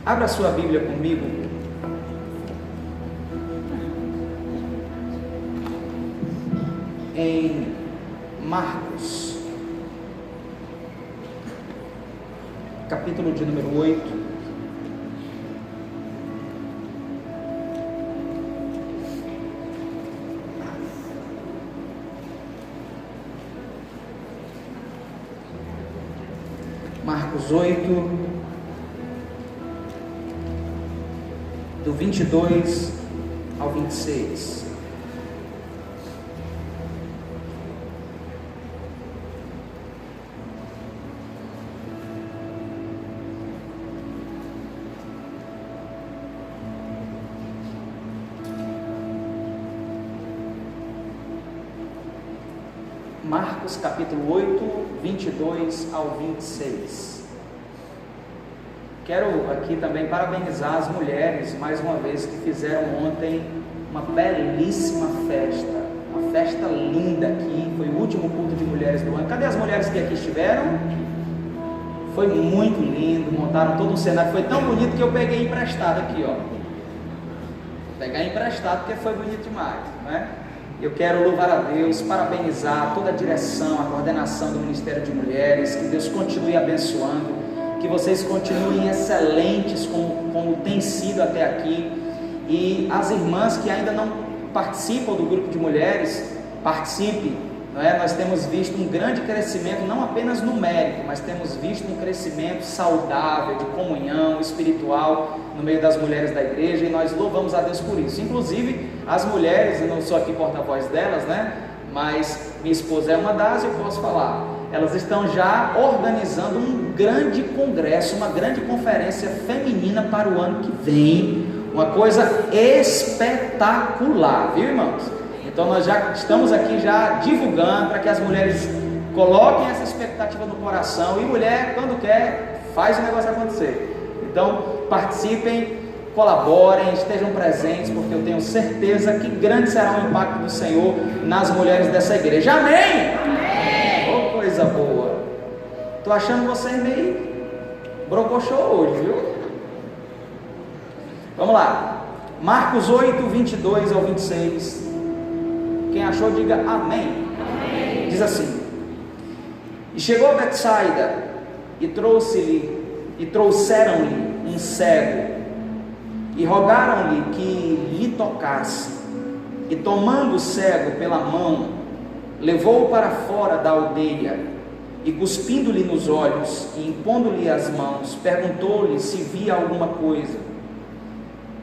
Abra sua Bíblia comigo em Marcos, capítulo de número 8. Marcos 8, do 22 ao 26. Marcos capítulo 8, 22 ao 26. Quero aqui também parabenizar as mulheres, mais uma vez, que fizeram ontem uma belíssima festa, uma festa linda aqui, foi o último culto de mulheres do ano. Cadê as mulheres que aqui estiveram? Foi muito lindo, montaram todo um cenário, foi tão bonito que eu peguei emprestado aqui, ó. Vou pegar emprestado porque foi bonito demais, né? Eu quero louvar a Deus, parabenizar toda a direção, a coordenação do Ministério de Mulheres, que Deus continue abençoando, que vocês continuem excelentes como tem sido até aqui, e as irmãs que ainda não participam do grupo de mulheres, participe, não é? Nós temos visto um grande crescimento, não apenas numérico, mas temos visto um crescimento saudável, de comunhão espiritual no meio das mulheres da igreja, e nós louvamos a Deus por isso. Inclusive as mulheres, eu não sou aqui porta-voz delas, né? Mas minha esposa é uma das, eu posso falar, elas estão já organizando um grande congresso, uma grande conferência feminina para o ano que vem, uma coisa espetacular, viu, irmãos? Então nós já estamos aqui já divulgando para que as mulheres coloquem essa expectativa no coração, e mulher, quando quer, faz o negócio acontecer. Então participem, colaborem, estejam presentes, porque eu tenho certeza que grande será o impacto do Senhor nas mulheres dessa igreja. Amém? Amém! Oh, coisa boa! Estou achando vocês meio brocochô hoje, viu? Vamos lá, Marcos 8, 22 ao 26. Quem achou, diga amém. Amém. Diz assim: e chegou a Betsaida, e trouxeram-lhe um cego, e rogaram-lhe que lhe tocasse. E tomando o cego pela mão, levou-o para fora da aldeia, e cuspindo-lhe nos olhos, e impondo-lhe as mãos, perguntou-lhe se via alguma coisa.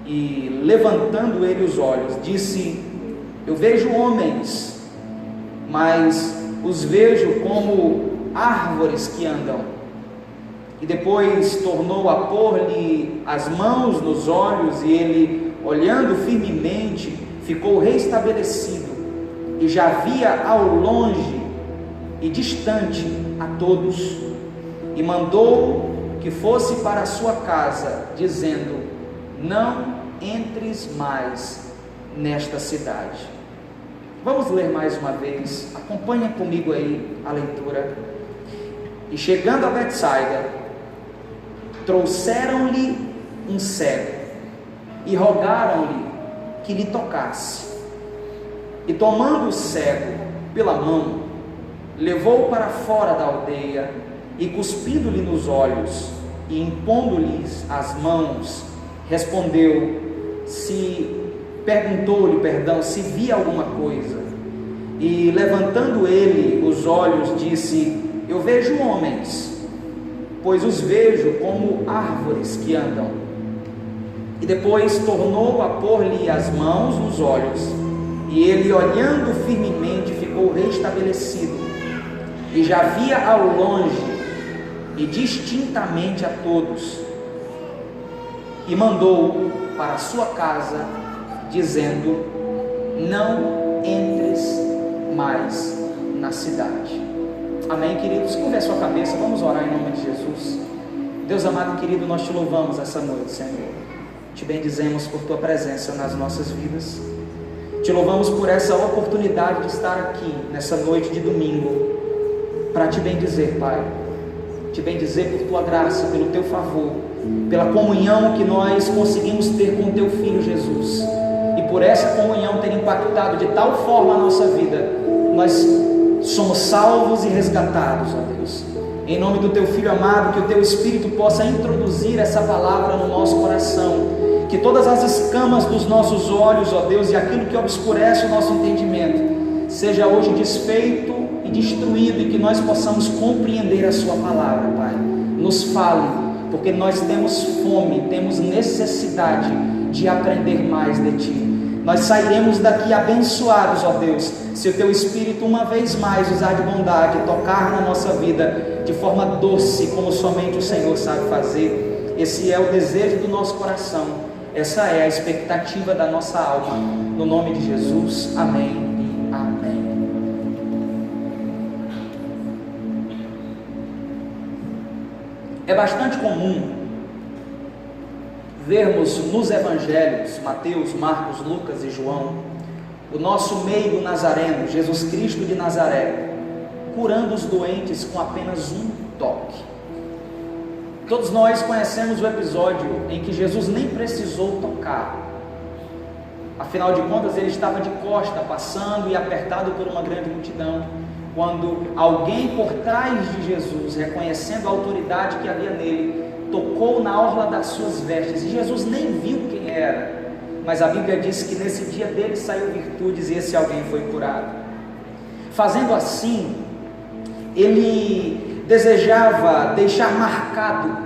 E levantando ele os olhos, disse: eu vejo homens, mas os vejo como árvores que andam. E depois tornou a pôr-lhe as mãos nos olhos, e ele, olhando firmemente, ficou restabelecido, e já via ao longe e distante a todos, e mandou que fosse para a sua casa, dizendo: não entres mais nesta cidade. Vamos ler mais uma vez, acompanha comigo aí a leitura. E chegando a Betsaida, trouxeram-lhe um cego, e rogaram-lhe que lhe tocasse. E tomando o cego pela mão, levou-o para fora da aldeia, e cuspindo-lhe nos olhos, e impondo-lhes as mãos, perguntou-lhe, se via alguma coisa. E levantando ele os olhos, disse: eu vejo homens, pois os vejo como árvores que andam. E depois tornou a pôr-lhe as mãos nos olhos, e ele, olhando firmemente, ficou restabelecido, e já via ao longe e distintamente a todos. E mandou-o para a sua casa, dizendo: não entres mais na cidade. Amém, queridos? Curve a sua cabeça, vamos orar em nome de Jesus. Deus amado e querido, nós te louvamos essa noite, Senhor. Te bendizemos por tua presença nas nossas vidas. Te louvamos por essa oportunidade de estar aqui nessa noite de domingo, para te bendizer, Pai, te te bendizer por tua graça, pelo teu favor, pela comunhão que nós conseguimos ter com o teu Filho Jesus, e por essa comunhão ter impactado de tal forma a nossa vida, nós somos salvos e resgatados, ó Deus. Em nome do teu Filho amado, que o teu Espírito possa introduzir essa palavra no nosso coração, que todas as escamas dos nossos olhos, ó Deus, e aquilo que obscurece o nosso entendimento, seja hoje desfeito e destruído, e que nós possamos compreender a sua palavra, Pai. Nos fale, porque nós temos fome, temos necessidade de aprender mais de Ti. Nós sairemos daqui abençoados, ó Deus, se o teu Espírito uma vez mais usar de bondade, tocar na nossa vida de forma doce, como somente o Senhor sabe fazer. Esse é o desejo do nosso coração, essa é a expectativa da nossa alma, no nome de Jesus, amém e amém. É bastante comum vermos nos evangelhos, Mateus, Marcos, Lucas e João, o nosso meio nazareno, Jesus Cristo de Nazaré, curando os doentes com apenas um toque. Todos nós conhecemos o episódio em que Jesus nem precisou tocar, afinal de contas ele estava de costa, passando e apertado por uma grande multidão, quando alguém por trás de Jesus, reconhecendo a autoridade que havia nele, tocou na orla das suas vestes, e Jesus nem viu quem era, mas a Bíblia diz que nesse dia dele saiu virtudes, e esse alguém foi curado. Fazendo assim, ele desejava deixar marcado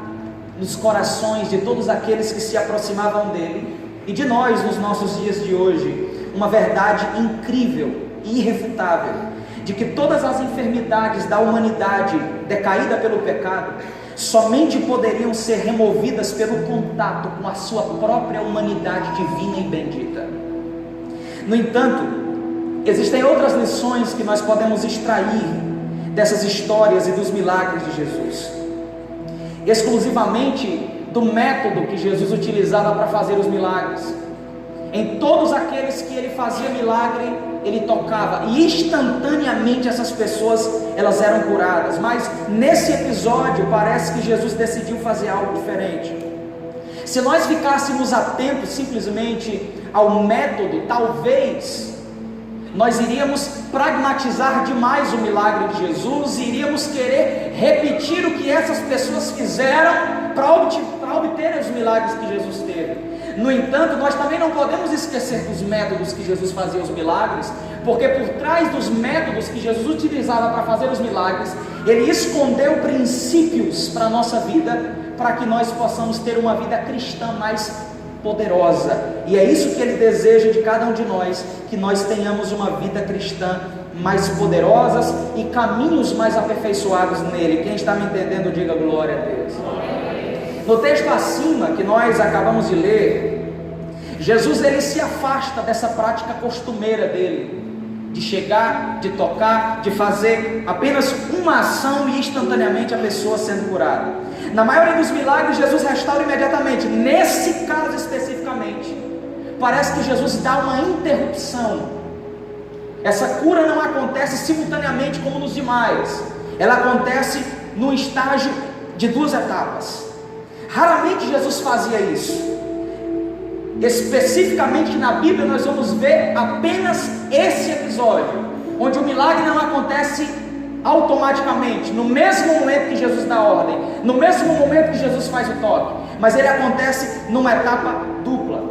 nos corações de todos aqueles que se aproximavam dele, e de nós nos nossos dias de hoje, uma verdade incrível e irrefutável, de que todas as enfermidades da humanidade decaída pelo pecado, somente poderiam ser removidas pelo contato com a sua própria humanidade divina e bendita. No entanto, existem outras lições que nós podemos extrair dessas histórias e dos milagres de Jesus, exclusivamente do método que Jesus utilizava para fazer os milagres. Em todos aqueles que ele fazia milagre, ele tocava, e instantaneamente essas pessoas, elas eram curadas. Mas nesse episódio parece que Jesus decidiu fazer algo diferente. Se nós ficássemos atentos simplesmente ao método, talvez nós iríamos pragmatizar demais o milagre de Jesus, e iríamos querer repetir o que essas pessoas fizeram para obter os milagres que Jesus teve. No entanto, nós também não podemos esquecer dos métodos que Jesus fazia os milagres, porque por trás dos métodos que Jesus utilizava para fazer os milagres, ele escondeu princípios para a nossa vida, para que nós possamos ter uma vida cristã mais poderosa. E é isso que ele deseja de cada um de nós, que nós tenhamos uma vida cristã mais poderosas e caminhos mais aperfeiçoados nele. Quem está me entendendo, diga glória a Deus. No texto acima que nós acabamos de ler, Jesus ele se afasta dessa prática costumeira dele, de chegar, de tocar, de fazer apenas uma ação e instantaneamente a pessoa sendo curada. Na maioria dos milagres Jesus restaura imediatamente. Nesse caso especificamente, parece que Jesus dá uma interrupção. Essa cura não acontece simultaneamente como nos demais, ela acontece num estágio de duas etapas. Raramente Jesus fazia isso. Especificamente na Bíblia nós vamos ver apenas esse episódio, onde o milagre não acontece automaticamente, no mesmo momento que Jesus dá ordem, no mesmo momento que Jesus faz o toque, mas ele acontece numa etapa dupla.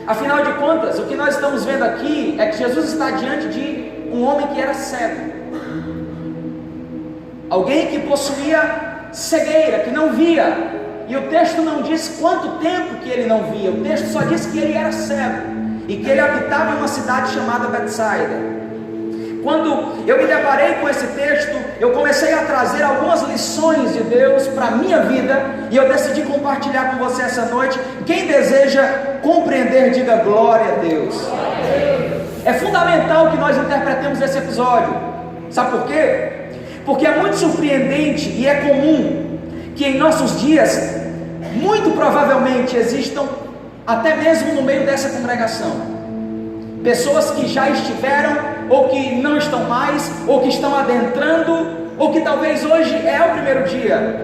Afinal de contas, o que nós estamos vendo aqui é que Jesus está diante de um homem que era cego, alguém que possuía cegueira, que não via. E o texto não diz quanto tempo que ele não via, o texto só diz que ele era cego, e que ele habitava em uma cidade chamada Betsaida. Quando eu me deparei com esse texto, eu comecei a trazer algumas lições de Deus para a minha vida, e eu decidi compartilhar com você essa noite. Quem deseja compreender, diga glória a Deus. É fundamental que nós interpretemos esse episódio. Sabe por quê? Porque é muito surpreendente e é comum que em nossos dias, muito provavelmente existam, até mesmo no meio dessa congregação, pessoas que já estiveram, ou que não estão mais, ou que estão adentrando ou que talvez hoje é o primeiro dia,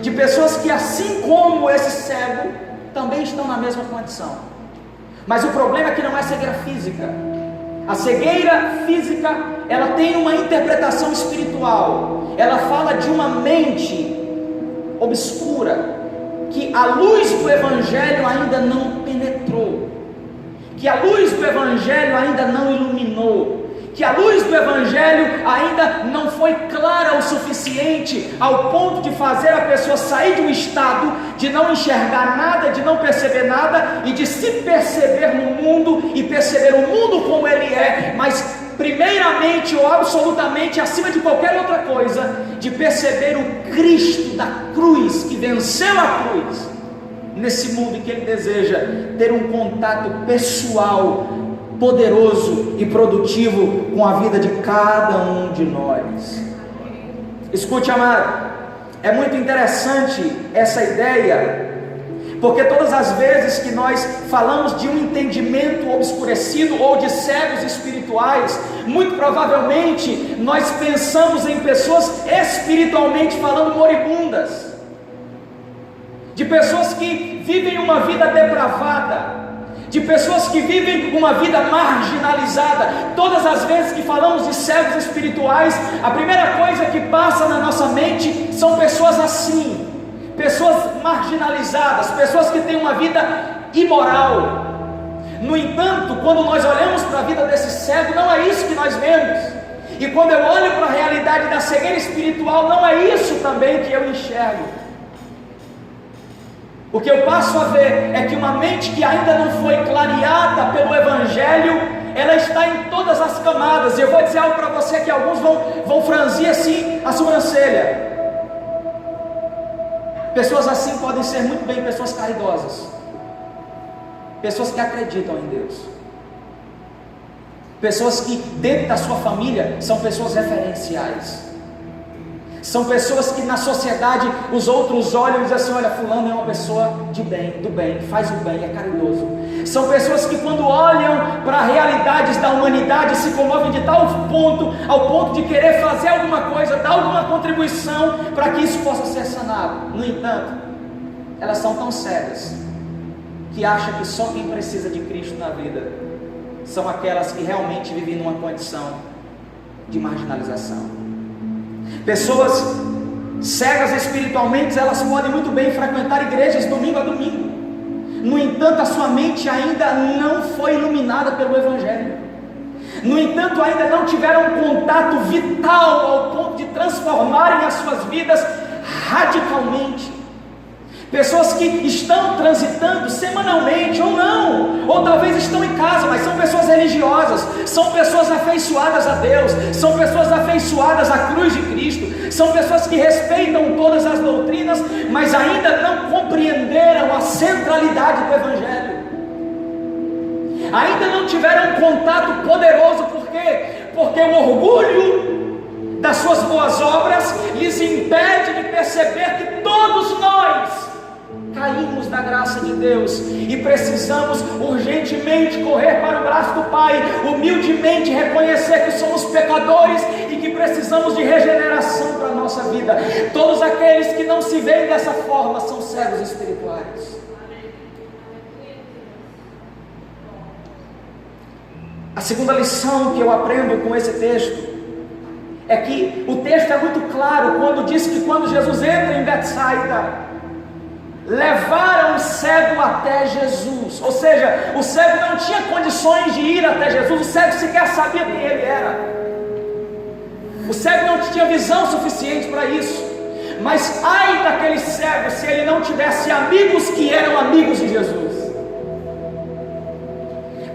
de pessoas que, assim como esse cego, também estão na mesma condição. Mas o problema é que não é cegueira física. A cegueira física, ela tem uma interpretação espiritual. Ela fala de uma mente obscura, que a luz do Evangelho ainda não penetrou, que a luz do Evangelho ainda não iluminou, que a luz do Evangelho ainda não foi clara o suficiente ao ponto de fazer a pessoa sair de um estado de não enxergar nada, de não perceber nada, e de se perceber no mundo e perceber o mundo como ele é, mas primeiramente ou absolutamente acima de qualquer outra coisa, de perceber o Cristo da cruz, que venceu a cruz nesse mundo, e que ele deseja ter um contato pessoal, poderoso e produtivo com a vida de cada um de nós. Escute, amado, é muito interessante essa ideia, porque todas as vezes que nós falamos de um entendimento obscurecido ou de cegos espirituais, muito provavelmente nós pensamos em pessoas espiritualmente falando moribundas, de pessoas que vivem uma vida depravada, de pessoas que vivem uma vida marginalizada. Todas as vezes que falamos de cegos espirituais, a primeira coisa que passa na nossa mente são pessoas assim, pessoas marginalizadas, pessoas que têm uma vida imoral. No entanto, quando nós olhamos para a vida desse cego, não é isso que nós vemos. E quando eu olho para a realidade da cegueira espiritual, não é isso também que eu enxergo. O que eu passo a ver é que uma mente que ainda não foi clareada pelo Evangelho, ela está em todas as camadas. E eu vou dizer algo para você que alguns vão franzir assim a sobrancelha. Pessoas assim podem ser muito bem pessoas caridosas, pessoas que acreditam em Deus, pessoas que dentro da sua família são pessoas referenciais, são pessoas que na sociedade os outros olham e dizem assim: olha, fulano é uma pessoa de bem, do bem, faz o bem, é caridoso. São pessoas que quando olham para realidades da humanidade se comovem de tal ponto, ao ponto de querer fazer alguma coisa, dar alguma contribuição para que isso possa ser sanado. No entanto, elas são tão cegas que acham que só quem precisa de Cristo na vida são aquelas que realmente vivem numa condição de marginalização. Pessoas cegas espiritualmente, elas podem muito bem frequentar igrejas domingo a domingo. No entanto, a sua mente ainda não foi iluminada pelo Evangelho. No entanto, ainda não tiveram um contato vital ao ponto de transformarem as suas vidas radicalmente. Pessoas que estão transitando semanalmente ou não, ou talvez estão em casa, mas são pessoas religiosas, são pessoas afeiçoadas a Deus, são pessoas afeiçoadas à cruz de Cristo, são pessoas que respeitam todas as doutrinas, mas ainda não compreenderam a centralidade do Evangelho, ainda não tiveram um contato poderoso. Por quê? Porque o orgulho das suas boas obras lhes impede de perceber que todos nós caímos da graça de Deus e precisamos urgentemente correr para o braço do Pai, humildemente reconhecer que somos pecadores e que precisamos de regeneração para a nossa vida. Todos aqueles que não se veem dessa forma são cegos espirituais. A segunda lição que eu aprendo com esse texto é que o texto é muito claro quando diz que quando Jesus entra em Betsaida, levaram o cego até Jesus. Ou seja, o cego não tinha condições de ir até Jesus, o cego sequer sabia quem ele era, o cego não tinha visão suficiente para isso. Mas ai daquele cego se ele não tivesse amigos que eram amigos de Jesus.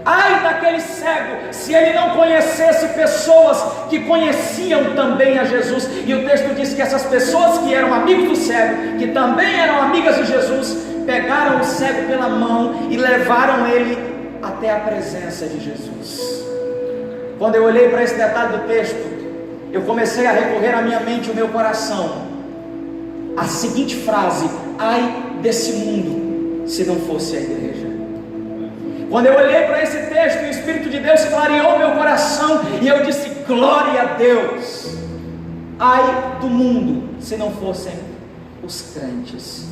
Ai daquele cego se ele não conhecesse pessoas que conheciam também a Jesus. E o texto diz que essas pessoas que eram amigos do cego, que também eram amigas de Jesus, pegaram o cego pela mão e levaram ele até a presença de Jesus. Quando eu olhei para esse detalhe do texto, eu comecei a recorrer à minha mente e ao meu coração a seguinte frase: ai desse mundo se não fosse a igreja. Quando eu olhei para esse texto, o Espírito de Deus clareou meu coração e eu disse: glória a Deus. Ai do mundo se não fossem os crentes,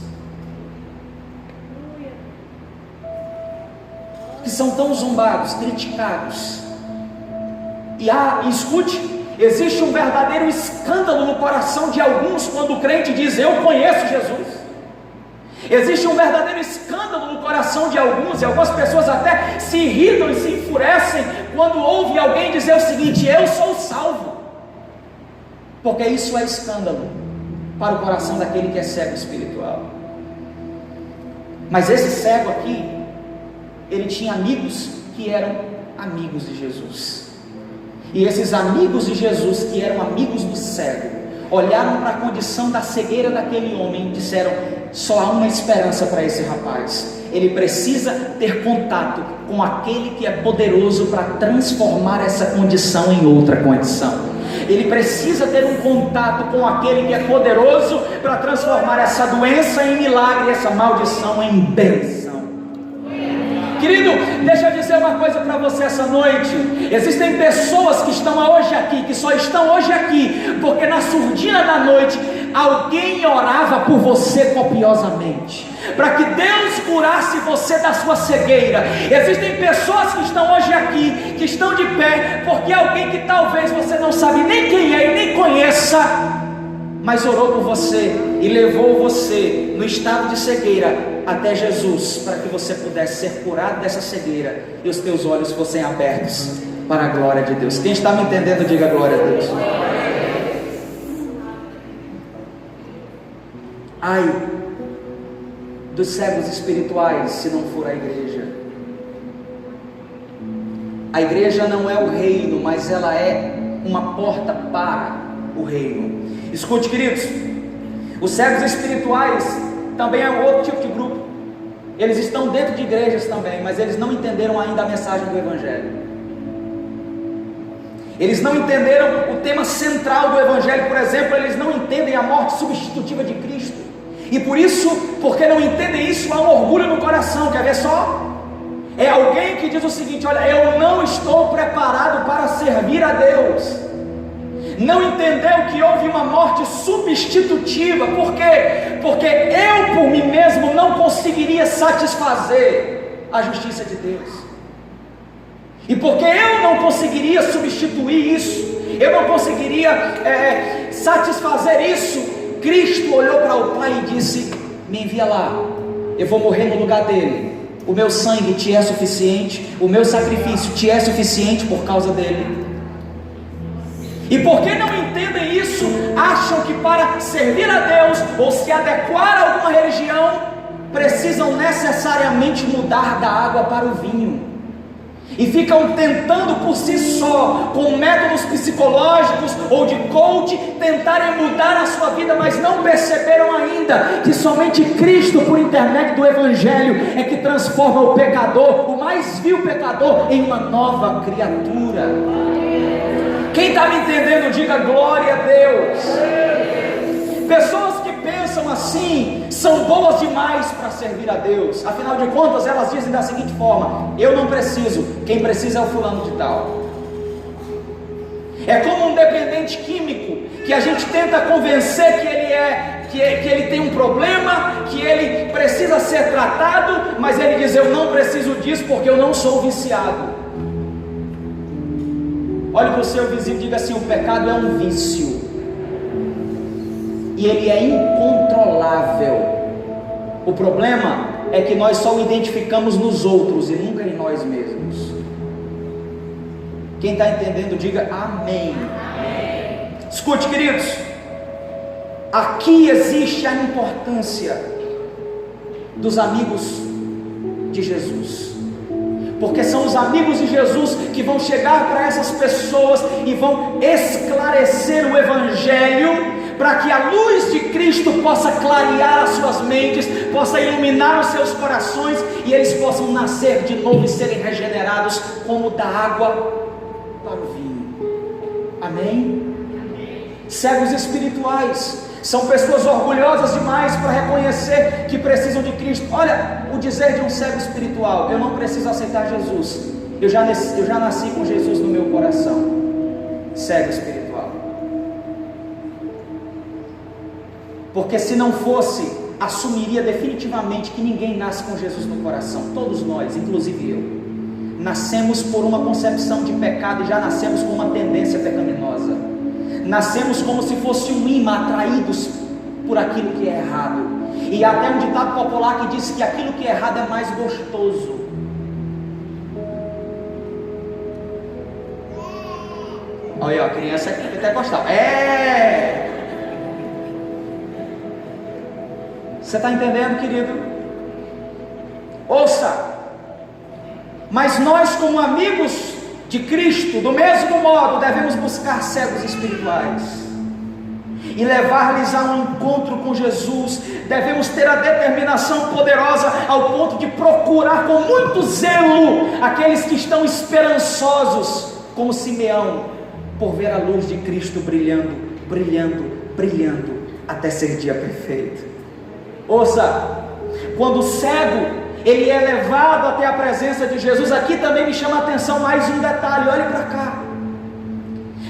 que são tão zombados, criticados. E escute, existe um verdadeiro escândalo no coração de alguns quando o crente diz: eu conheço Jesus. Existe um verdadeiro escândalo no coração de alguns, e algumas pessoas até se irritam e se enfurecem quando ouvem alguém dizer o seguinte: eu sou salvo, porque isso é escândalo para o coração daquele que é cego espiritual. Mas esse cego aqui, ele tinha amigos que eram amigos de Jesus, e esses amigos de Jesus, que eram amigos do cego, olharam para a condição da cegueira daquele homem e disseram: só há uma esperança para esse rapaz, ele precisa ter contato com aquele que é poderoso para transformar essa condição em outra condição, ele precisa ter um contato com aquele que é poderoso para transformar essa doença em milagre, essa maldição em bênção. Querido, deixa eu dizer uma coisa para você essa noite. Existem pessoas que estão hoje aqui, que só estão hoje aqui porque na surdina da noite alguém orava por você copiosamente, para que Deus curasse você da sua cegueira. Existem pessoas que estão hoje aqui, que estão de pé, porque alguém que talvez você não sabe nem quem é e nem conheça, mas orou por você e levou você no estado de cegueira até Jesus, para que você pudesse ser curado dessa cegueira e os teus olhos fossem abertos para a glória de Deus. Quem está me entendendo, diga glória a Deus. Ai dos cegos espirituais se não for a igreja. A igreja não é o reino, mas ela é uma porta para o reino. Escute, queridos, os cegos espirituais também é um outro tipo de grupo. Eles estão dentro de igrejas também, mas eles não entenderam ainda a mensagem do Evangelho. Eles não entenderam o tema central do Evangelho. Por exemplo, eles não entendem a morte substitutiva de Cristo, e por isso, porque não entendem isso, há um orgulho no coração. Quer ver só? É alguém que diz o seguinte: olha, eu não estou preparado para servir a Deus. Não entendeu que houve uma morte substitutiva. Por quê? Porque eu por mim mesmo não conseguiria satisfazer a justiça de Deus, e porque eu não conseguiria substituir isso, eu não conseguiria satisfazer isso, Cristo olhou para o Pai e disse: me envia lá, eu vou morrer no lugar dele, o meu sangue te é suficiente, o meu sacrifício te é suficiente por causa dele. E porque não entendem isso, acham que para servir a Deus ou se adequar a alguma religião, precisam necessariamente mudar da água para o vinho, e ficam tentando por si só, com métodos psicológicos ou de coach, tentarem mudar a sua vida, mas não perceberam ainda que somente Cristo, por intermédio do Evangelho, é que transforma o pecador, o mais vil pecador, em uma nova criatura. Quem está me entendendo, diga glória a Deus. Pessoas que pensam assim são boas demais para servir a Deus. Afinal de contas, elas dizem da seguinte forma: eu não preciso, quem precisa é o fulano de tal. É como um dependente químico que a gente tenta convencer que ele tem um problema, que ele precisa ser tratado, mas ele diz: eu não preciso disso porque eu não sou viciado. Olhe para o seu vizinho e diga assim: o pecado é um vício, e ele é incontrolável. O problema é que nós só o identificamos nos outros e nunca em nós mesmos. Quem está entendendo, diga amém. Amém. Escute, queridos, aqui existe a importância dos amigos de Jesus, porque são os amigos de Jesus que vão chegar para essas pessoas e vão esclarecer o Evangelho, para que a luz de Cristo possa clarear as suas mentes, possa iluminar os seus corações, e eles possam nascer de novo e serem regenerados como da água para o vinho. Amém? Cegos espirituais são pessoas orgulhosas demais para reconhecer que precisam de Cristo. Olha o dizer de um cego espiritual: eu não preciso aceitar Jesus, eu já nasci com Jesus no meu coração. Cego espiritual. porque se não fosse, assumiria definitivamente que ninguém nasce com Jesus no coração. Todos nós, inclusive eu, nascemos por uma concepção de pecado e já nascemos com uma tendência pecaminosa. Nascemos como se fosse um imã, atraídos por aquilo que é errado. E há até um ditado popular que diz que aquilo que é errado é mais gostoso. Olha aí, ó, a criança aqui pentecostal. Você está entendendo, querido? Ouça. Mas nós, como amigos de Cristo, do mesmo modo, devemos buscar cegos espirituais e levar-lhes a um encontro com Jesus. Devemos ter a determinação poderosa ao ponto de procurar com muito zelo aqueles que estão esperançosos, como Simeão, por ver a luz de Cristo brilhando, brilhando, brilhando, até ser dia perfeito. Ouça, quando o cego ele é levado até a presença de Jesus, aqui também me chama a atenção mais um detalhe, olhe para cá,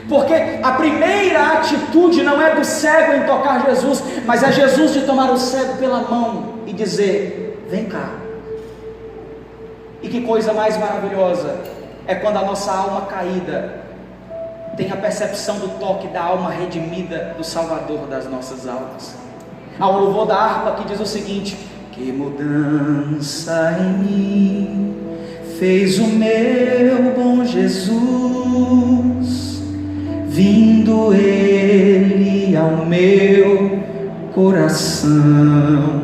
porque a primeira atitude não é do cego em tocar Jesus, mas é Jesus de tomar o cego pela mão e dizer: vem cá. E que coisa mais maravilhosa é quando a nossa alma caída tem a percepção do toque da alma redimida do Salvador das nossas almas. Há um louvor da harpa que diz o seguinte: que mudança em mim fez o meu bom Jesus, vindo Ele ao meu coração.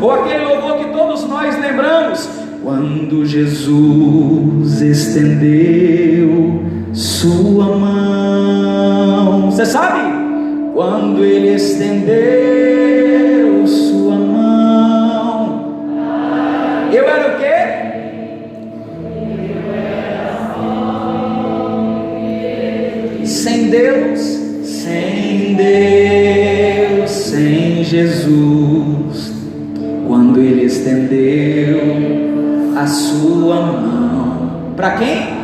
Ou aquele louvor que todos nós lembramos: quando Jesus estendeu sua mão. Você sabe? Quando Ele estendeu sua mão, eu era o quê? Sem Deus, sem Jesus. Quando Ele estendeu a sua mão, para quem?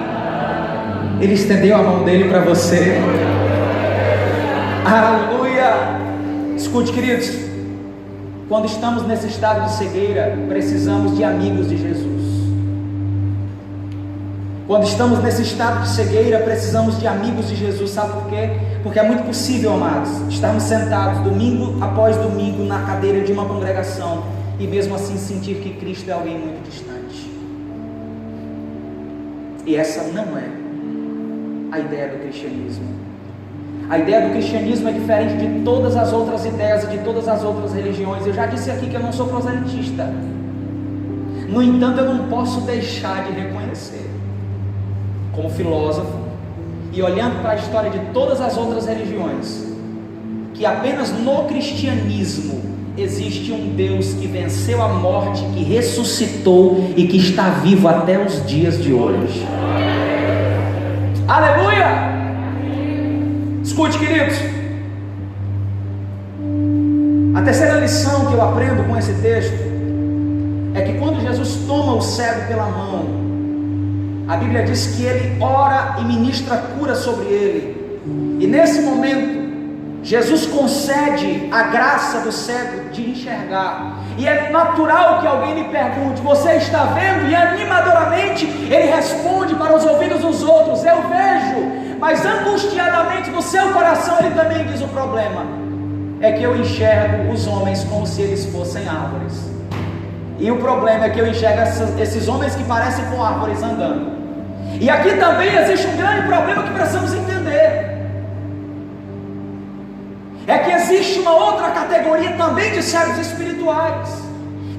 Ele estendeu a mão dele para você. Aleluia! Escute, queridos, quando estamos nesse estado de cegueira, precisamos de amigos de Jesus. Quando estamos nesse estado de cegueira, precisamos de amigos de Jesus. Sabe por quê? Porque é muito possível, amados, estarmos sentados domingo após domingo na cadeira de uma congregação e mesmo assim sentir que Cristo é alguém muito distante. E essa não é a ideia do cristianismo. A ideia do cristianismo é diferente de todas as outras ideias e de todas as outras religiões. Eu já disse aqui que eu não sou proselitista. No entanto, eu não posso deixar de reconhecer, como filósofo, e olhando para a história de todas as outras religiões, que apenas no cristianismo existe um Deus que venceu a morte, que ressuscitou e que está vivo até os dias de hoje. Aleluia! Escute, queridos, a terceira lição que eu aprendo com esse texto é que quando Jesus toma o cego pela mão, a Bíblia diz que ele ora e ministra cura sobre ele, e nesse momento Jesus concede a graça do cego de enxergar. E é natural que alguém lhe pergunte: você está vendo? E animadoramente ele responde para os ouvidos dos outros: eu vejo. Mas angustiadamente no seu coração ele também diz: o problema é que eu enxergo os homens como se eles fossem árvores. E o problema é que eu enxergo esses homens que parecem com árvores andando. E aqui também existe um grande problema que precisamos entender. É que existe uma outra categoria também de cegos espirituais,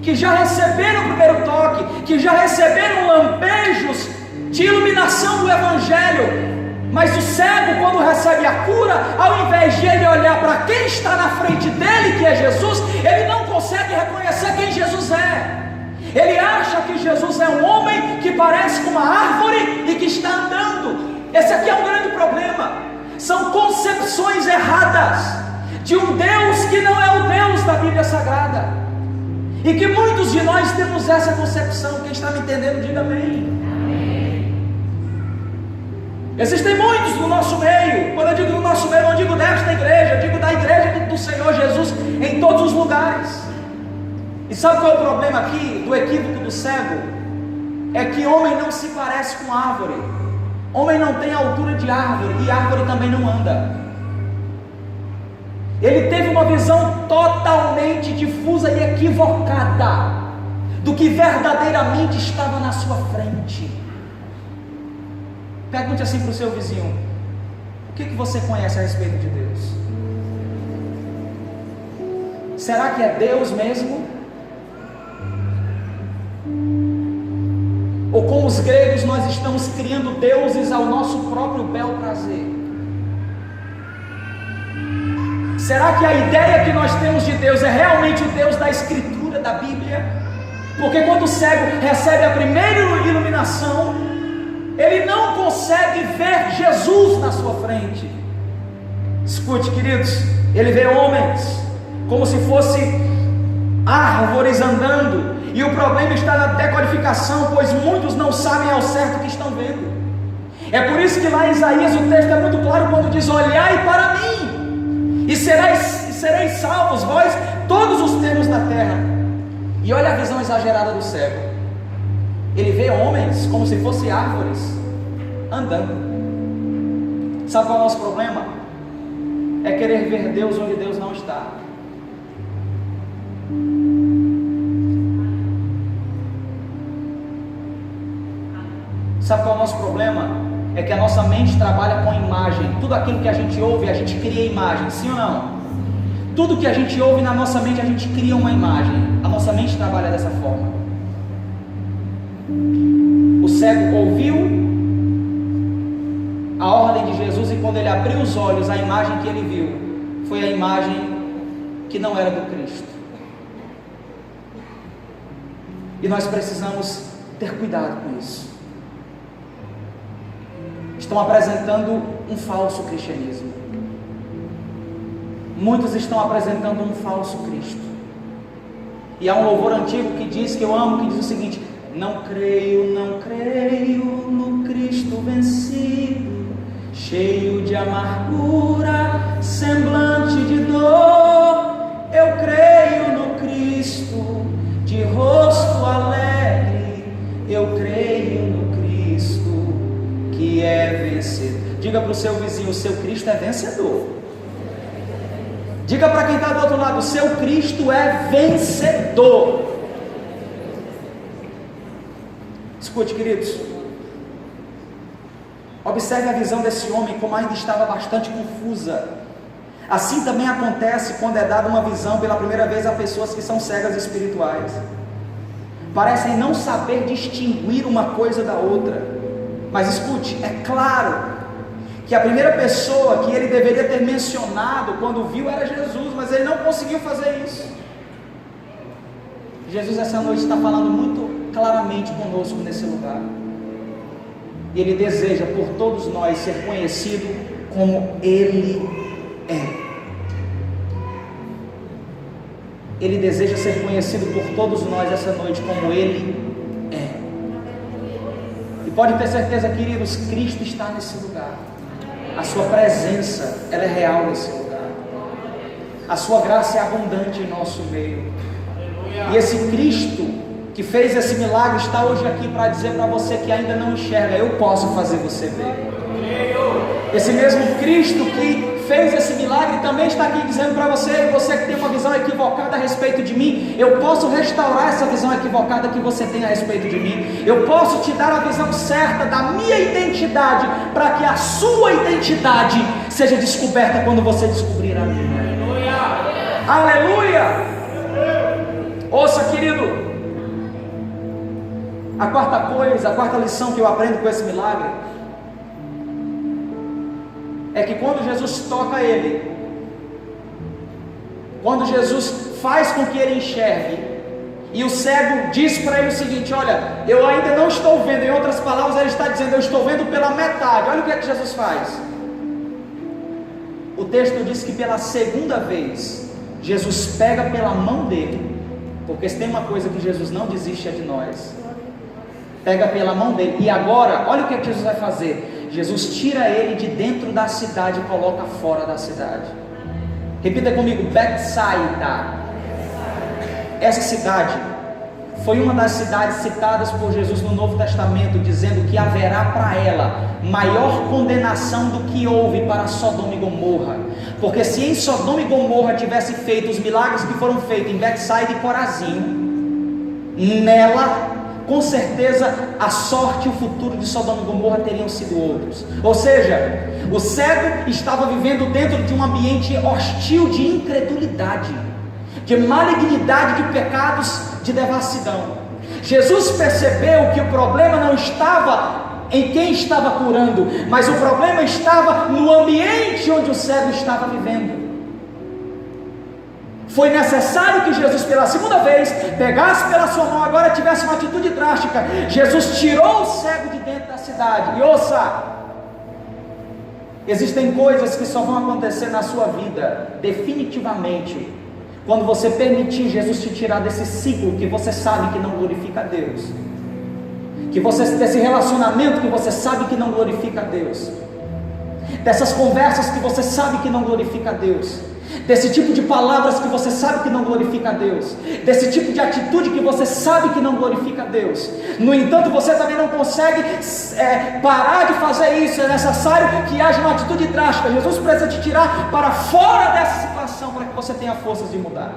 que já receberam o primeiro toque, que já receberam lampejos de iluminação do Evangelho. Mas o cego, quando recebe a cura, ao invés de ele olhar para quem está na frente dele, que é Jesus, ele não consegue reconhecer quem Jesus é. Ele acha que Jesus é um homem que parece com uma árvore e que está andando. Esse aqui é um grande problema. São concepções erradas de um Deus que não é o Deus da Bíblia Sagrada, e que muitos de nós temos essa concepção. Quem está me entendendo, diga amém. Existem muitos no nosso meio. Quando eu digo no nosso meio, eu não digo desta igreja, eu digo da igreja do Senhor Jesus em todos os lugares. E sabe qual é o problema aqui, do equívoco do cego? É que homem não se parece com árvore. Homem não tem altura de árvore, e árvore também não anda. Ele teve uma visão totalmente difusa e equivocada do que verdadeiramente estava na sua frente. Pergunte assim para o seu vizinho: o que você conhece a respeito de Deus? Será que é Deus mesmo? Ou como os gregos, nós estamos criando deuses ao nosso próprio bel prazer? Será que a ideia que nós temos de Deus é realmente o Deus da Escritura, da Bíblia? Porque quando o cego recebe a primeira iluminação, ele não consegue ver Jesus na sua frente. Escute, queridos, ele vê homens como se fossem árvores andando, e o problema está na decodificação, pois muitos não sabem ao certo o que estão vendo. É por isso que lá em Isaías o texto é muito claro quando diz: olhai para mim, e sereis salvos, vós, todos os termos da terra. E olha a visão exagerada do cego. Ele vê homens como se fossem árvores andando. Sabe qual é o nosso problema? É querer ver Deus onde Deus não está. Sabe qual é o nosso problema? É que a nossa mente trabalha com imagem. Tudo aquilo que a gente ouve, a gente cria imagem, sim ou não? Tudo que a gente ouve na nossa mente, a gente cria uma imagem. A nossa mente trabalha dessa forma. O cego ouviu a ordem de Jesus, e quando ele abriu os olhos, a imagem que ele viu foi a imagem que não era do Cristo. E nós precisamos ter cuidado com isso. Estão apresentando um falso cristianismo. Muitos estão apresentando um falso Cristo. E há um louvor antigo que diz, que eu amo, que diz o seguinte: não creio no Cristo vencido, cheio de amargura, semblante de dor. Eu creio no Cristo de rosto alegre, eu creio no Cristo que é vencedor. Diga para o seu vizinho: o seu Cristo é vencedor. Diga para quem está do outro lado: o seu Cristo é vencedor. Escute, queridos, observe a visão desse homem, como ainda estava bastante confusa. Assim também acontece quando é dada uma visão pela primeira vez a pessoas que são cegas espirituais. Parecem não saber distinguir uma coisa da outra. Mas escute, é claro que a primeira pessoa que ele deveria ter mencionado quando viu era Jesus, mas ele não conseguiu fazer isso. Jesus essa noite está falando muito claramente conosco nesse lugar. E Ele deseja por todos nós ser conhecido como Ele é. Ele deseja ser conhecido por todos nós essa noite como Ele é. E pode ter certeza, queridos, Cristo está nesse lugar. A sua presença, ela é real nesse lugar. A sua graça é abundante em nosso meio. E esse Cristo que fez esse milagre está hoje aqui para dizer para você que ainda não enxerga: eu posso fazer você ver. Esse mesmo Cristo que fez esse milagre também está aqui dizendo para você: você que tem uma visão equivocada a respeito de mim, eu posso restaurar essa visão equivocada que você tem a respeito de mim. Eu posso te dar a visão certa da minha identidade, para que a sua identidade seja descoberta quando você descobrir a minha. Aleluia! Ouça, querido, a quarta lição que eu aprendo com esse milagre é que quando Jesus toca ele, quando Jesus faz com que ele enxergue, e o cego diz para ele o seguinte: olha, eu ainda não estou vendo. Em outras palavras, ele está dizendo: eu estou vendo pela metade. Olha o que é que Jesus faz. O texto diz que pela segunda vez Jesus pega pela mão dele, porque se tem uma coisa que Jesus não desiste é de nós. Pega pela mão dele, e agora, olha o que é que Jesus vai fazer. Jesus tira ele de dentro da cidade e coloca fora da cidade. Repita comigo: Betsaida. Essa cidade foi uma das cidades citadas por Jesus no Novo Testamento, dizendo que haverá para ela maior condenação do que houve para Sodoma e Gomorra. Porque se em Sodoma e Gomorra tivesse feito os milagres que foram feitos em Betsaida e Corazim, nela, com certeza, a sorte e o futuro de Sodoma e Gomorra teriam sido outros. Ou seja, o cego estava vivendo dentro de um ambiente hostil de incredulidade, de malignidade, de pecados, de devassidão. Jesus percebeu que o problema não estava em quem estava curando, mas o problema estava no ambiente onde o cego estava vivendo. Foi necessário que Jesus, pela segunda vez, pegasse pela sua mão, agora tivesse uma atitude drástica. Jesus tirou o cego de dentro da cidade. E ouça, existem coisas que só vão acontecer na sua vida definitivamente quando você permitir Jesus te tirar desse ciclo que você sabe que não glorifica a Deus, desse relacionamento que você sabe que não glorifica a Deus, dessas conversas que você sabe que não glorifica a Deus, desse tipo de palavras que você sabe que não glorifica a Deus, desse tipo de atitude que você sabe que não glorifica a Deus. No entanto, você também não consegue parar de fazer isso. É necessário que haja uma atitude drástica. Jesus precisa te tirar para fora dessa situação, para que você tenha forças de mudar.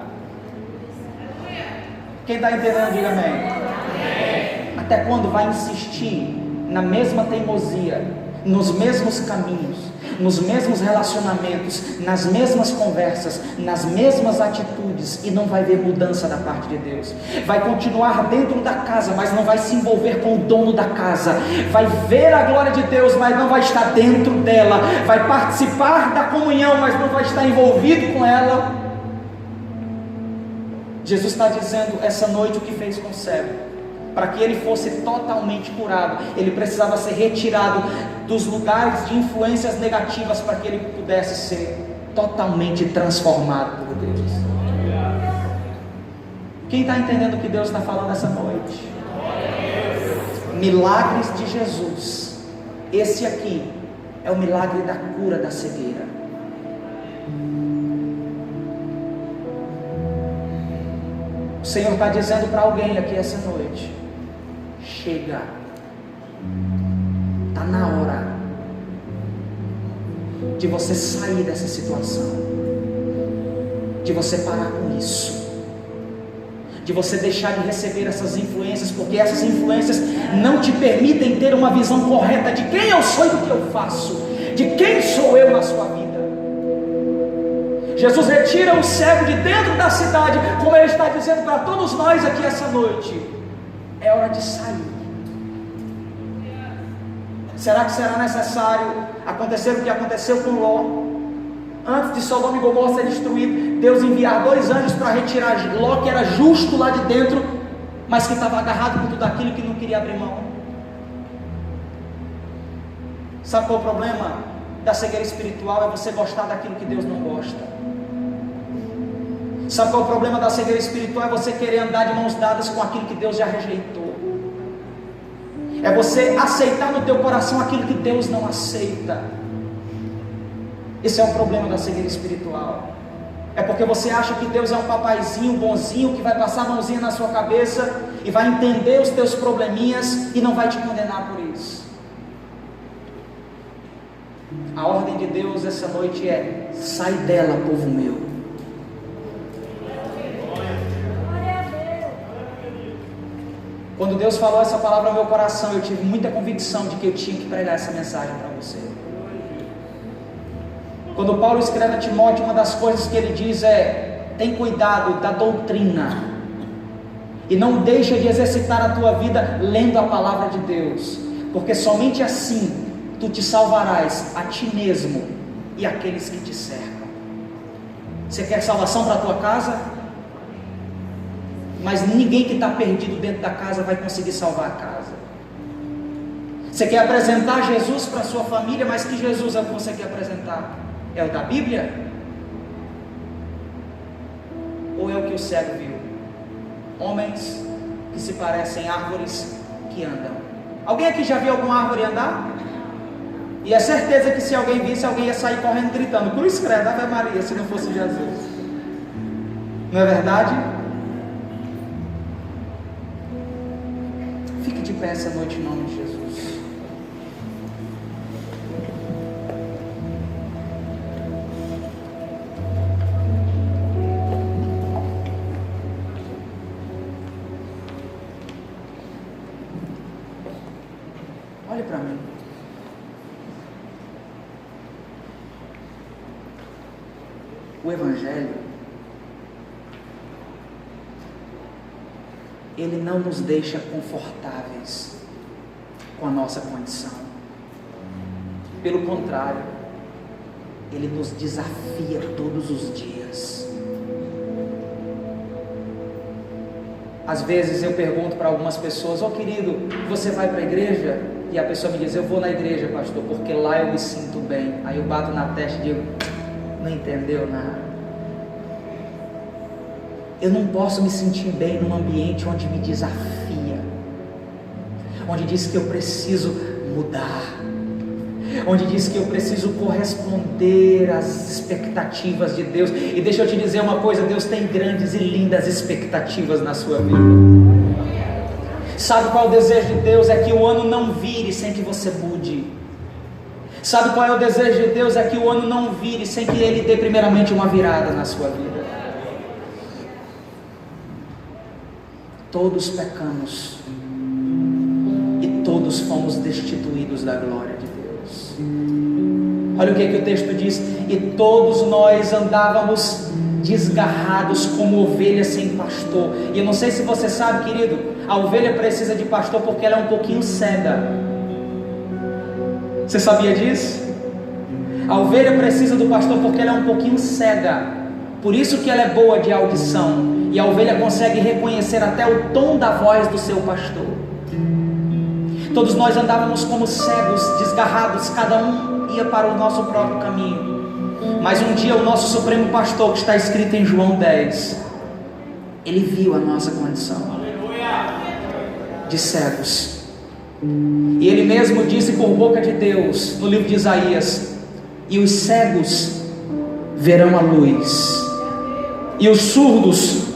Quem está entendendo, diga amém. Até quando vai insistir na mesma teimosia, nos mesmos caminhos, nos mesmos relacionamentos, nas mesmas conversas, nas mesmas atitudes, e não vai ver mudança da parte de Deus? Vai continuar dentro da casa, mas não vai se envolver com o dono da casa. Vai ver a glória de Deus, mas não vai estar dentro dela. Vai participar da comunhão, mas não vai estar envolvido com ela. Jesus está dizendo essa noite o que fez com o cego. Para que ele fosse totalmente curado, ele precisava ser retirado dos lugares de influências negativas, para que ele pudesse ser totalmente transformado por Deus. Quem está entendendo o que Deus está falando essa noite? Milagres de Jesus. Esse aqui é o milagre da cura da cegueira. O Senhor está dizendo para alguém aqui essa noite: chega, está na hora de você sair dessa situação, de você parar com isso, de você deixar de receber essas influências, porque essas influências não te permitem ter uma visão correta de quem eu sou e do que eu faço, de quem sou eu na sua vida. Jesus retira o cego de dentro da cidade, como Ele está dizendo para todos nós aqui essa noite: é hora de sair. Será que será necessário acontecer o que aconteceu com Ló? Antes de Sodoma e Gomorra ser destruído, Deus enviar 2 anjos para retirar Ló, que era justo lá de dentro, mas que estava agarrado com tudo aquilo que não queria abrir mão. Sabe qual é o problema da cegueira espiritual? É você gostar daquilo que Deus não gosta. Sabe qual é o problema da cegueira espiritual? É você querer andar de mãos dadas com aquilo que Deus já rejeitou. É você aceitar no teu coração aquilo que Deus não aceita. Esse é o problema da cegueira espiritual. É porque você acha que Deus é um papaizinho bonzinho que vai passar a mãozinha na sua cabeça e vai entender os teus probleminhas e não vai te condenar por isso. A ordem de Deus essa noite é: sai dela, povo meu. Quando Deus falou essa palavra ao meu coração, eu tive muita convicção de que eu tinha que pregar essa mensagem para você. Quando Paulo escreve a Timóteo, uma das coisas que ele diz é: tem cuidado da doutrina, e não deixa de exercitar a tua vida lendo a palavra de Deus, porque somente assim tu te salvarás a ti mesmo e aqueles que te cercam. Você quer salvação para a tua casa? Mas ninguém que está perdido dentro da casa vai conseguir salvar a casa. Você quer apresentar Jesus para a sua família, mas que Jesus é o que você quer apresentar? É o da Bíblia? Ou é o que o cego viu? Homens que se parecem árvores que andam. Alguém aqui já viu alguma árvore andar? E é certeza que se alguém visse, alguém ia sair correndo gritando: cruz credo, Ave Maria, se não fosse Jesus. Não é verdade? Fique de pé essa noite em nome de Jesus. Olhe para mim. O Evangelho, ele não nos deixa confortáveis com a nossa condição. Pelo contrário, ele nos desafia todos os dias. Às vezes eu pergunto para algumas pessoas: ô querido, você vai para a igreja? E a pessoa me diz: eu vou na igreja, pastor, porque lá eu me sinto bem. Aí eu bato na testa e digo: não entendeu nada. Eu não posso me sentir bem num ambiente onde me desafia, onde diz que eu preciso mudar, onde diz que eu preciso corresponder às expectativas de Deus. E deixa eu te dizer uma coisa: Deus tem grandes e lindas expectativas na sua vida. Sabe qual é o desejo de Deus? É que o ano não vire sem que você mude. Sabe qual é o desejo de Deus? É que o ano não vire sem que Ele dê primeiramente uma virada na sua vida. Todos pecamos e todos fomos destituídos da glória de Deus. Olha o que o texto diz: e todos nós andávamos desgarrados como ovelhas sem pastor. E eu não sei se você sabe, querido, a ovelha precisa de pastor porque ela é um pouquinho cega. Você sabia disso? A ovelha precisa do pastor porque ela é um pouquinho cega. Por isso que ela é boa de audição. E a ovelha consegue reconhecer até o tom da voz do seu pastor. Todos nós andávamos como cegos, desgarrados, cada um ia para o nosso próprio caminho. Mas um dia o nosso supremo pastor, que está escrito em João 10, ele viu a nossa condição de cegos. E ele mesmo disse por boca de Deus, no livro de Isaías: e os cegos verão a luz, e os surdos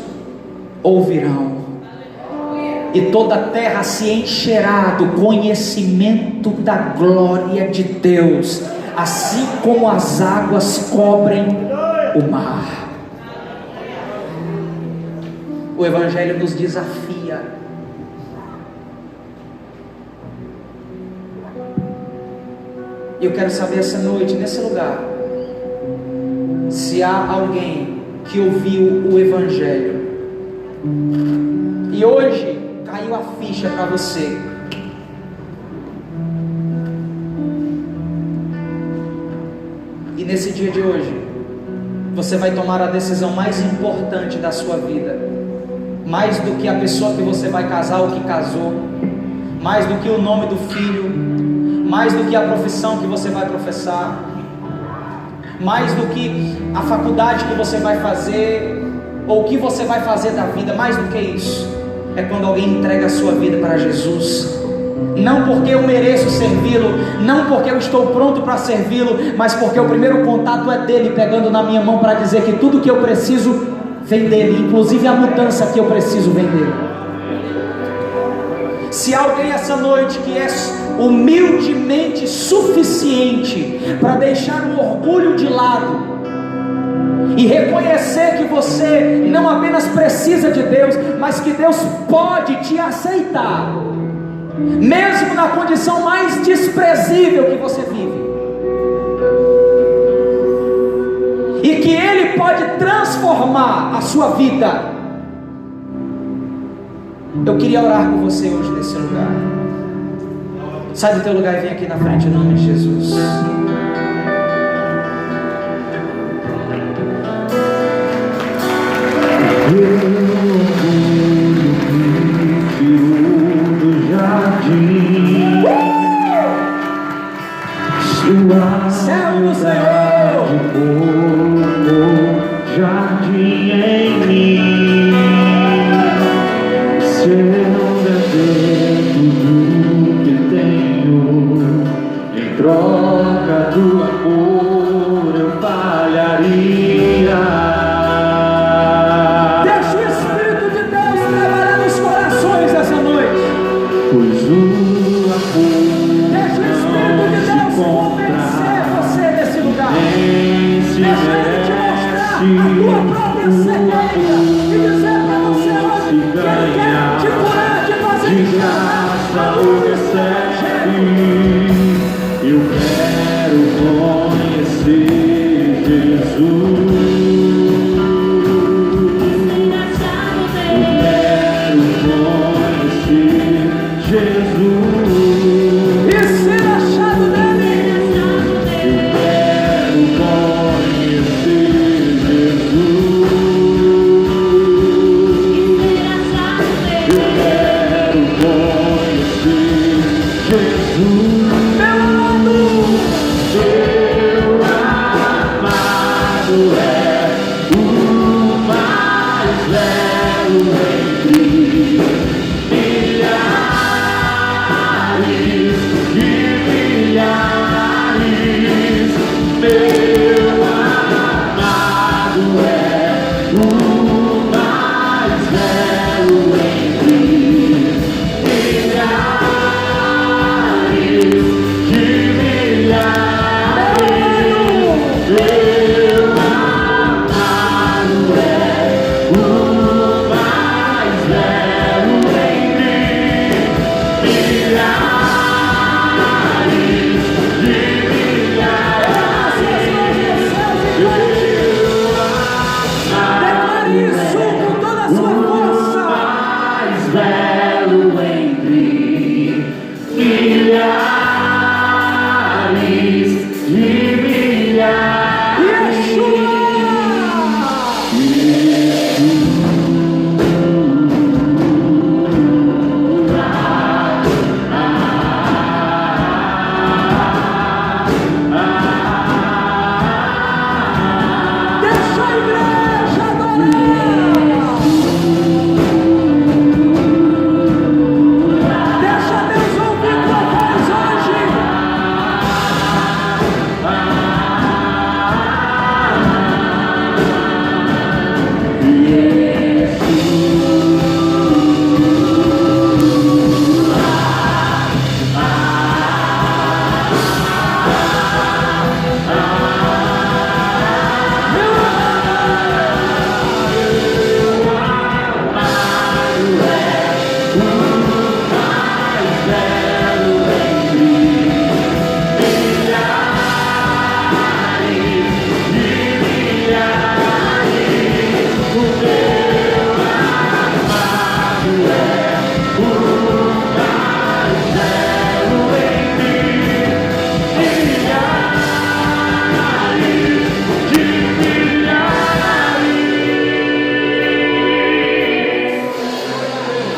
ouvirão, e toda a terra se encherá do conhecimento da glória de Deus, assim como as águas cobrem o mar. O Evangelho nos desafia. E eu quero saber essa noite, nesse lugar, se há alguém que ouviu o Evangelho e hoje caiu a ficha para você. E nesse dia de hoje, você vai tomar a decisão mais importante da sua vida, mais do que a pessoa que você vai casar ou que casou, mais do que o nome do filho, mais do que a profissão que você vai professar, mais do que a faculdade que você vai fazer, ou o que você vai fazer da vida. Mais do que isso, é quando alguém entrega a sua vida para Jesus, não porque eu mereço servi-lo, não porque eu estou pronto para servi-lo, mas porque o primeiro contato é dele pegando na minha mão para dizer que tudo que eu preciso vem dele, inclusive a mudança que eu preciso vem dele. Se alguém essa noite que é humildemente suficiente para deixar o orgulho de lado e reconhecer que você não apenas precisa de Deus, mas que Deus pode te aceitar, mesmo na condição mais desprezível que você vive, e que Ele pode transformar a sua vida, eu queria orar por você hoje nesse lugar. Sai do teu lugar e vem aqui na frente em nome de Jesus. Céu do Senhor, jardim em mim, se eu vender tudo que tenho em troca pois o amor Deixa o Espírito de Deus convencer você nesse lugar. Deixa Ele te mostrar a tua própria cegueira e dizer para você hoje que Ele quer te curar, te fazer enxergar a luz do Evangelho. Eu quero conhecer Jesus.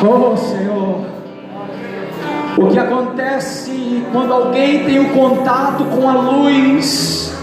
Oh Senhor, o que acontece quando alguém tem o contato com a luz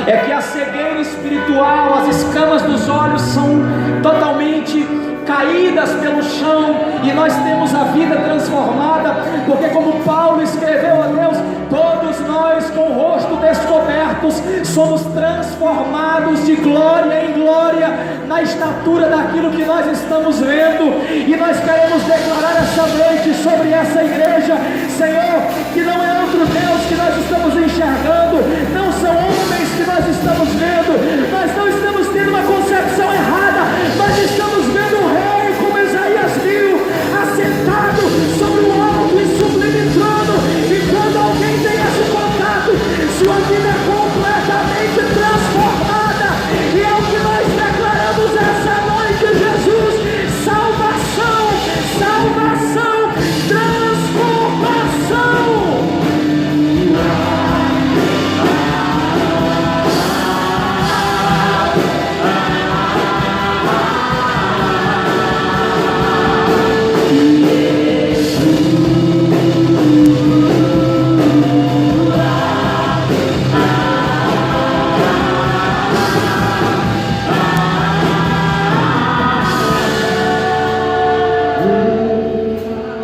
é que a cegueira espiritual, as escamas dos olhos são totalmente caídas pelo chão e nós temos a vida transformada, porque como Paulo escreveu a Deus, todos nós com o rosto descobertos somos transformados de glória em glória na estatura daquilo que nós estamos vendo, e nós queremos declarar essa noite sobre essa igreja, Senhor, que não é outro Deus que nós estamos enxergando, não são homens que nós estamos vendo, nós não estamos tendo uma concepção errada, nós estamos vendo o Rei, como Isaías viu, assentado sobre um alto e sublime trono, e quando alguém tem esse contato, sua vida é completamente transformada, e é o que nós declaramos essa noite, Jesus: salvação, salvação, transformação.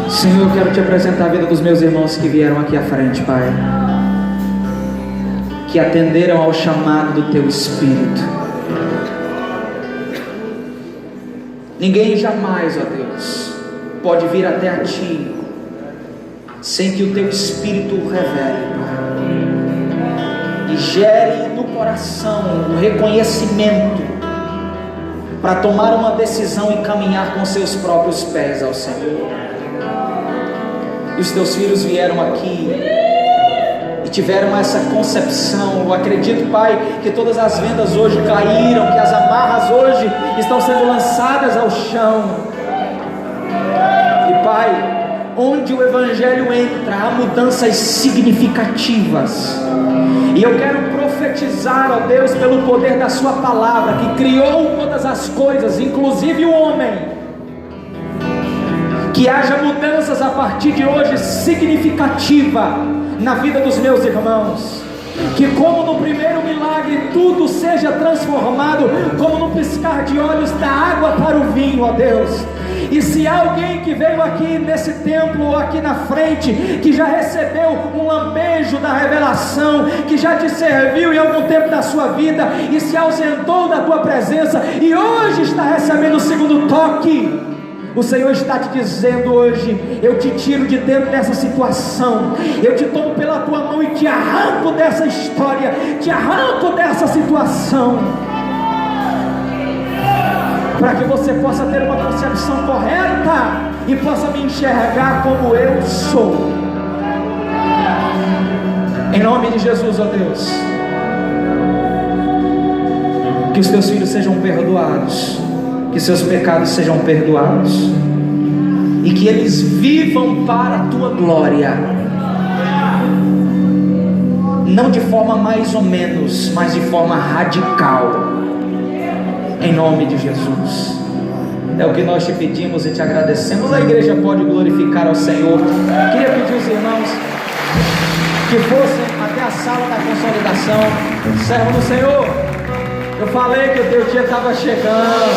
Senhor, eu quero te apresentar a vida dos meus irmãos que vieram aqui à frente, Pai, que atenderam ao chamado do Teu Espírito. Ninguém jamais, ó Deus, pode vir até a Ti sem que o Teu Espírito o revele, Pai, e gere no coração o reconhecimento para tomar uma decisão e caminhar com seus próprios pés ao Senhor. E os Teus filhos vieram aqui e tiveram essa concepção. Eu acredito, Pai, que todas as vendas hoje caíram, que as amarras hoje estão sendo lançadas ao chão. E Pai, onde o Evangelho entra, há mudanças significativas. E eu quero profetizar, ó Deus, pelo poder da Sua palavra, que criou todas as coisas, inclusive o homem, que haja mudanças a partir de hoje significativa na vida dos meus irmãos. Que como no primeiro milagre tudo seja transformado, como no piscar de olhos, da água para o vinho, ó Deus. E se há alguém que veio aqui nesse templo ou aqui na frente, que já recebeu um lampejo da revelação, que já te serviu em algum tempo da sua vida e se ausentou da tua presença e hoje está recebendo o segundo toque, o Senhor está te dizendo hoje: eu te tiro de dentro dessa situação, eu te tomo pela tua mão e te arranco dessa história, te arranco dessa situação, para que você possa ter uma concepção correta e possa me enxergar como eu sou. Em nome de Jesus, ó Deus, que os teus filhos sejam perdoados, que seus pecados sejam perdoados e que eles vivam para a tua glória, não de forma mais ou menos, mas de forma radical, em nome de Jesus. É o que nós te pedimos e te agradecemos. A igreja pode glorificar ao Senhor. Queria pedir aos irmãos que fossem até a sala da consolidação. Servo do Senhor, eu falei que o teu dia estava chegando.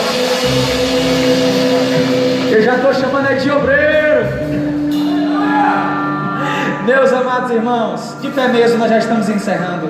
Eu já estou chamando de obreiro. Meus amados irmãos, de pé mesmo, nós já estamos encerrando.